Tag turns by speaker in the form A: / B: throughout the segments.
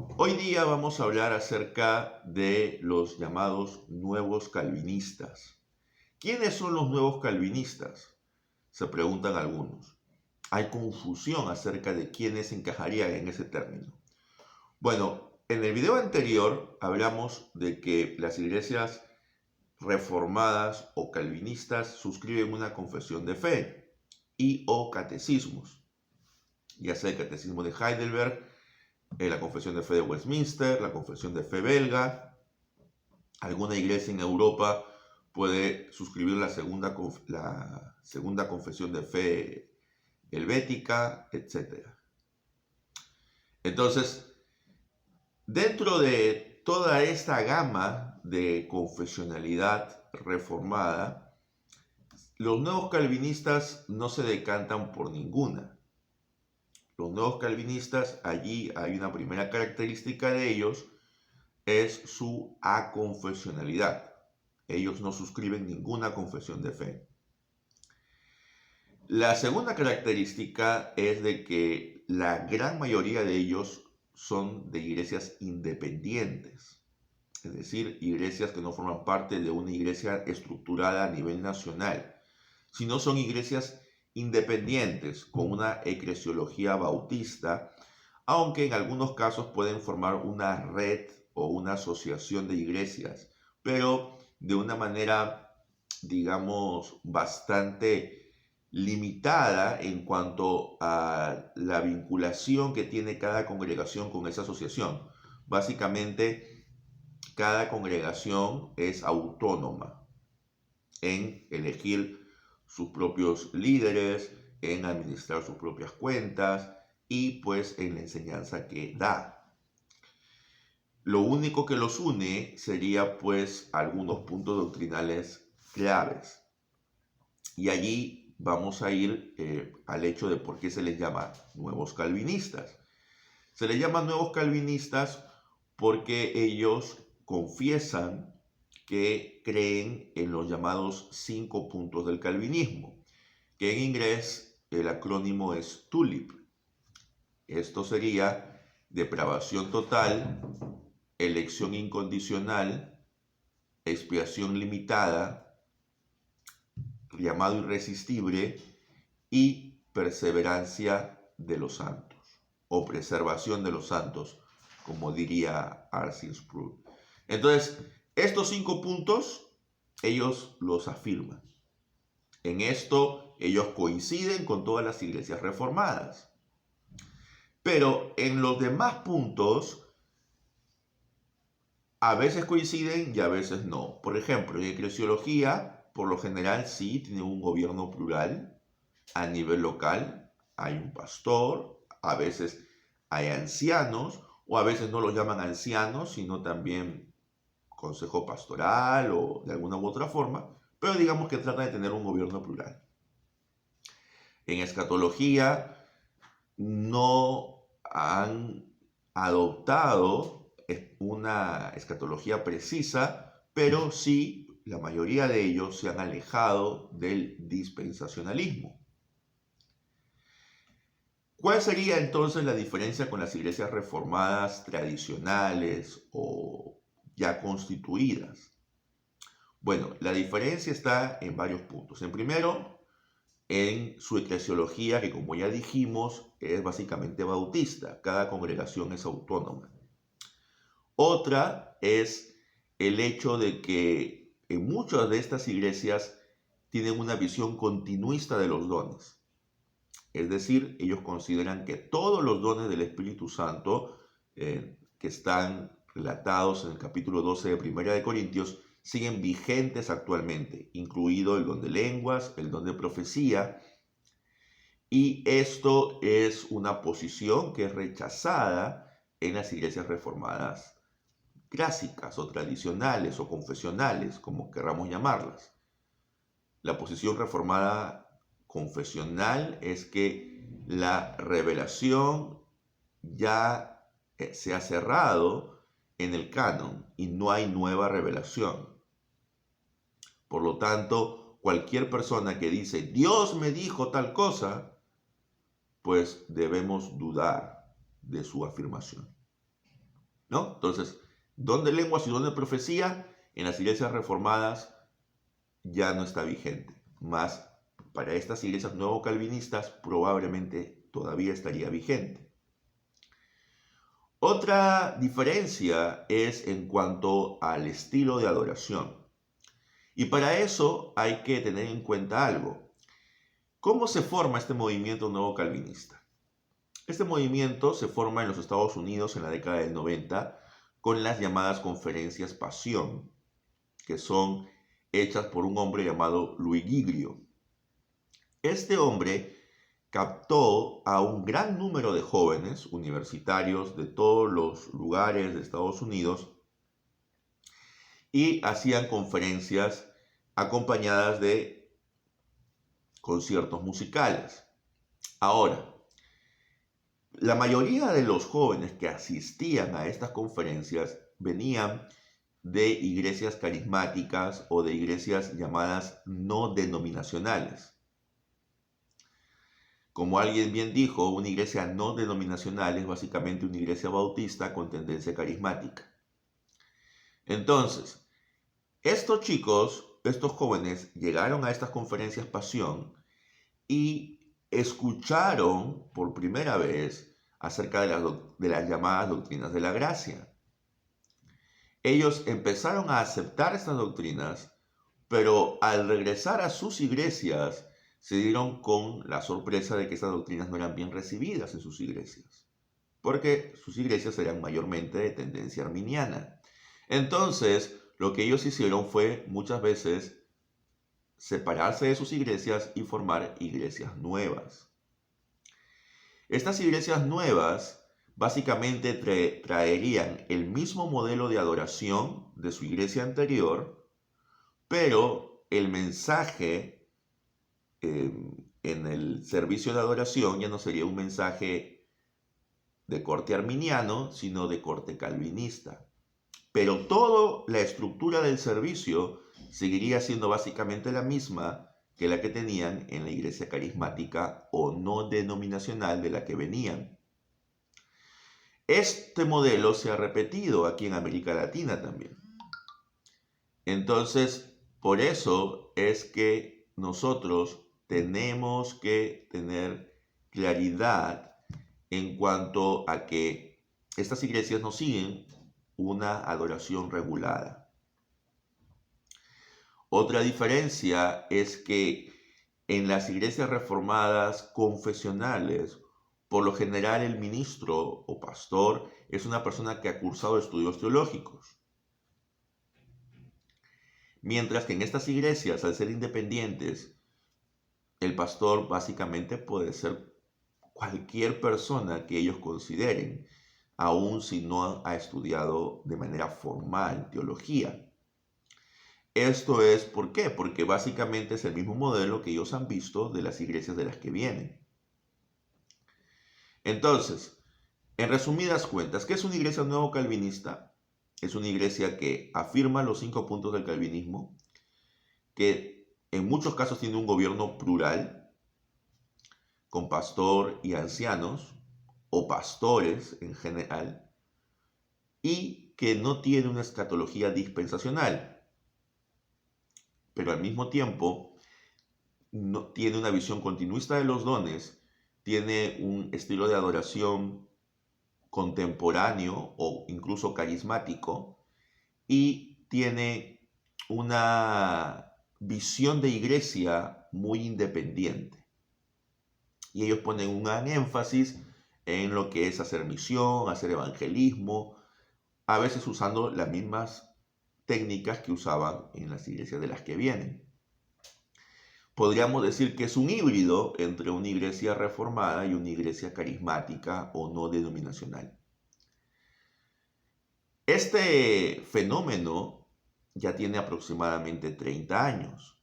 A: Hoy día vamos a hablar acerca de los llamados nuevos calvinistas. ¿Quiénes son los nuevos calvinistas? Se preguntan algunos. Hay confusión acerca de quiénes encajarían en ese término. Bueno, en el video anterior hablamos de que las iglesias reformadas o calvinistas suscriben una confesión de fe y o catecismos, ya sea el catecismo de Heidelberg, la confesión de fe de Westminster, la confesión de fe belga. Alguna iglesia en Europa puede suscribir la segunda confesión de fe helvética, etc. Entonces, dentro de toda esta gama de confesionalidad reformada, los nuevos calvinistas no se decantan por ninguna. Los nuevos calvinistas, allí hay una primera característica de ellos, es su aconfesionalidad. Ellos no suscriben ninguna confesión de fe. La segunda característica es de que la gran mayoría de ellos son de iglesias independientes, es decir, iglesias que no forman parte de una iglesia estructurada a nivel nacional, sino son iglesias independientes con una eclesiología bautista, aunque en algunos casos pueden formar una red o una asociación de iglesias, pero de una manera, digamos, bastante limitada en cuanto a la vinculación que tiene cada congregación con esa asociación. Básicamente, cada congregación es autónoma en elegir sus propios líderes, en administrar sus propias cuentas y pues en la enseñanza que da. Lo único que los une sería pues algunos puntos doctrinales claves. Y allí vamos a ir al hecho de por qué se les llama nuevos calvinistas. Se les llama nuevos calvinistas porque ellos confiesan que creen en los llamados 5 puntos del calvinismo, que en inglés el acrónimo es TULIP. Esto sería depravación total, elección incondicional, expiación limitada, llamado irresistible y perseverancia de los santos, o preservación de los santos, como diría R.C. Sproul. Entonces, estos 5 puntos, ellos los afirman. En esto, ellos coinciden con todas las iglesias reformadas. Pero en los demás puntos, a veces coinciden y a veces no. Por ejemplo, en eclesiología, por lo general sí tiene un gobierno plural. A nivel local hay un pastor, a veces hay ancianos, o a veces no los llaman ancianos, sino también consejo pastoral o de alguna u otra forma, pero digamos que trata de tener un gobierno plural. En escatología no han adoptado una escatología precisa, pero sí la mayoría de ellos se han alejado del dispensacionalismo. ¿Cuál sería entonces la diferencia con las iglesias reformadas tradicionales o ya constituidas? Bueno, la diferencia está en varios puntos. En primero, en su eclesiología, que como ya dijimos, es básicamente bautista. Cada congregación es autónoma. Otra es el hecho de que en muchas de estas iglesias tienen una visión continuista de los dones. Es decir, ellos consideran que todos los dones del Espíritu Santo que están relatados en el capítulo 12 de Primera de Corintios siguen vigentes actualmente, incluido el don de lenguas, el don de profecía, y esto es una posición que es rechazada en las iglesias reformadas clásicas o tradicionales o confesionales, como querramos llamarlas. La posición reformada confesional es que la revelación ya se ha cerrado en el canon y no hay nueva revelación. Por lo tanto, cualquier persona que dice Dios me dijo tal cosa, pues debemos dudar de su afirmación. ¿no? Entonces, don de lenguas y don de profecía en las iglesias reformadas ya no está vigente. Más para estas iglesias nuevo calvinistas probablemente todavía estaría vigente. Otra diferencia es en cuanto al estilo de adoración. Y para eso hay que tener en cuenta algo. ¿Cómo se forma este movimiento nuevo calvinista? Este movimiento se forma en los Estados Unidos en la década del 90 con las llamadas conferencias Pasión, que son hechas por un hombre llamado Louis Giglio. Este hombre captó a un gran número de jóvenes universitarios de todos los lugares de Estados Unidos y hacían conferencias acompañadas de conciertos musicales. Ahora, la mayoría de los jóvenes que asistían a estas conferencias venían de iglesias carismáticas o de iglesias llamadas no denominacionales. Como alguien bien dijo, una iglesia no denominacional es básicamente una iglesia bautista con tendencia carismática. Entonces, estos chicos, estos jóvenes, llegaron a estas conferencias Pasión y escucharon por primera vez acerca de las llamadas doctrinas de la gracia. Ellos empezaron a aceptar estas doctrinas, pero al regresar a sus iglesias se dieron con la sorpresa de que estas doctrinas no eran bien recibidas en sus iglesias, porque sus iglesias eran mayormente de tendencia arminiana. Entonces, lo que ellos hicieron fue muchas veces separarse de sus iglesias y formar iglesias nuevas. Estas iglesias nuevas básicamente traerían el mismo modelo de adoración de su iglesia anterior, pero el mensaje en el servicio de adoración ya no sería un mensaje de corte arminiano, sino de corte calvinista. Pero toda la estructura del servicio seguiría siendo básicamente la misma que la que tenían en la iglesia carismática o no denominacional de la que venían. Este modelo se ha repetido aquí en América Latina también. Entonces, por eso es que nosotros tenemos que tener claridad en cuanto a que estas iglesias no siguen una adoración regulada. Otra diferencia es que en las iglesias reformadas confesionales, por lo general el ministro o pastor es una persona que ha cursado estudios teológicos. Mientras que en estas iglesias, al ser independientes, el pastor básicamente puede ser cualquier persona que ellos consideren, aun si no ha estudiado de manera formal teología. Esto es, ¿por qué? Porque básicamente es el mismo modelo que ellos han visto de las iglesias de las que vienen. Entonces, en resumidas cuentas, ¿qué es una iglesia nuevo calvinista? Es una iglesia que afirma los 5 puntos del calvinismo, que en muchos casos tiene un gobierno plural, con pastor y ancianos, o pastores en general, y que no tiene una escatología dispensacional, pero al mismo tiempo no, tiene una visión continuista de los dones, tiene un estilo de adoración contemporáneo o incluso carismático, y tiene una visión de iglesia muy independiente. Y ellos ponen un gran énfasis en lo que es hacer misión, hacer evangelismo, a veces usando las mismas técnicas que usaban en las iglesias de las que vienen. Podríamos decir que es un híbrido entre una iglesia reformada y una iglesia carismática o no denominacional. Este fenómeno ya tiene aproximadamente 30 años.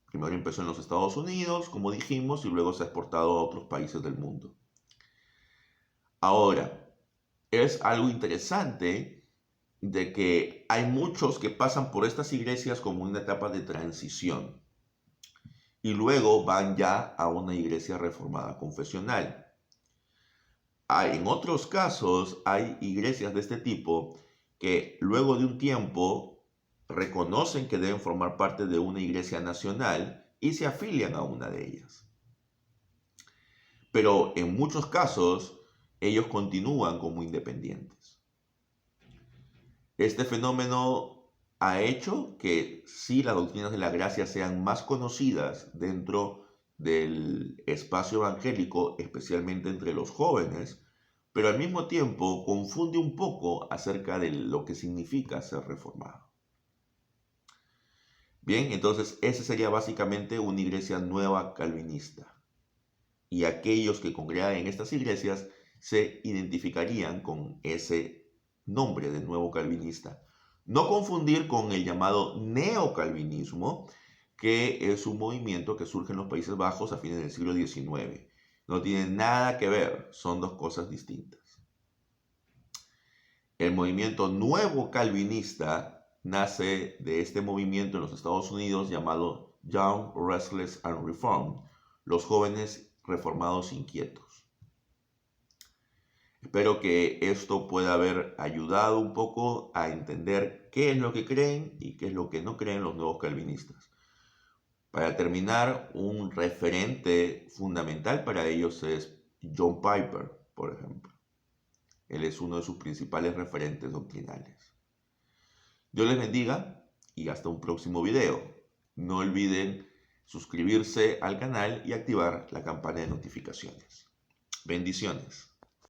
A: Primero empezó en los Estados Unidos, como dijimos, y luego se ha exportado a otros países del mundo. Ahora, es algo interesante de que hay muchos que pasan por estas iglesias como una etapa de transición y luego van ya a una iglesia reformada confesional. En otros casos hay iglesias de este tipo que luego de un tiempo reconocen que deben formar parte de una iglesia nacional y se afilian a una de ellas. Pero en muchos casos ellos continúan como independientes. Este fenómeno ha hecho que sí las doctrinas de la gracia sean más conocidas dentro del espacio evangélico, especialmente entre los jóvenes, pero al mismo tiempo confunde un poco acerca de lo que significa ser reformado. Bien, entonces esa sería básicamente una iglesia nueva calvinista. Y aquellos que congregan en estas iglesias se identificarían con ese nombre de nuevo calvinista. No confundir con el llamado neocalvinismo, que es un movimiento que surge en los Países Bajos a fines del siglo XIX. No tiene nada que ver, son dos cosas distintas. El movimiento nuevo calvinista nace de este movimiento en los Estados Unidos llamado Young, Restless and Reformed, los jóvenes reformados inquietos. Espero que esto pueda haber ayudado un poco a entender qué es lo que creen y qué es lo que no creen los nuevos calvinistas. Para terminar, un referente fundamental para ellos es John Piper, por ejemplo. Él es uno de sus principales referentes doctrinales. Dios les bendiga y hasta un próximo video. No olviden suscribirse al canal y activar la campana de notificaciones. Bendiciones.